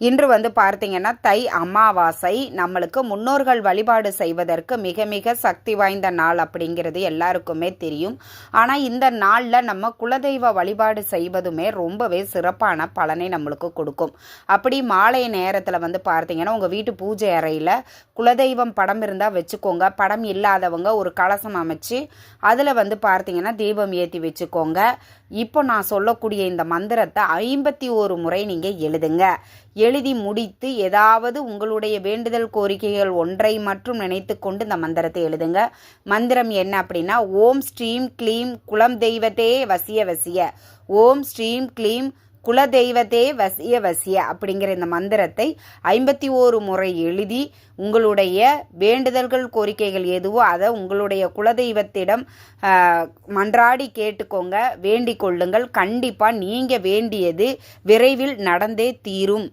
இன்று பார்த்தீங்கன்னா தை அமாவாசை. நம்மளுக்கு முன்னோர்கள் வழிபாடு செய்வதற்கு மிக மிக சக்தி வாய்ந்த நாள் அப்படிங்கிறது எல்லாருக்குமே தெரியும். ஆனால் இந்த நாளில் நம்ம குலதெய்வ வழிபாடு செய்வதுமே ரொம்பவே சிறப்பான பலனை நம்மளுக்கு கொடுக்கும். அப்படி மாலை நேரத்தில் பார்த்தீங்கன்னா உங்கள் வீட்டு பூஜை அறையில் குலதெய்வம் படம் இருந்தால் வச்சுக்கோங்க. படம் இல்லாதவங்க ஒரு கலசம் அமைச்சு அதில் பார்த்தீங்கன்னா தீபம் ஏற்றி வச்சுக்கோங்க. இப்போ நான் சொல்லக்கூடிய இந்த மந்திரத்தை 51 முறை நீங்கள் எழுதுங்க. எழுதி முடித்து ஏதாவது உங்களுடைய வேண்டுதல் கோரிக்கைகள் ஒன்றை மற்றும் நினைத்து கொண்டு இந்த மந்திரத்தை எழுதுங்க. மந்திரம் என்ன அப்படின்னா, ஓம் ஸ்ரீம் க்ளீம் குலம் தெய்வத்தே வசிய வசிய, ஓம் ஸ்ரீம் க்ளீம் குலதெய்வத்தே வசிய வசிய அப்படிங்கிற இந்த மந்திரத்தை 51 முறை எழுதி உங்களுடைய வேண்டுதல்கள் கோரிக்கைகள் எதுவோ அதை உங்களுடைய குலதெய்வத்திடம் மன்றாடி கேட்டுக்கோங்க, வேண்டிக் கொள்ளுங்கள். கண்டிப்பாக நீங்கள் வேண்டியது விரைவில் நடந்தே தீரும்.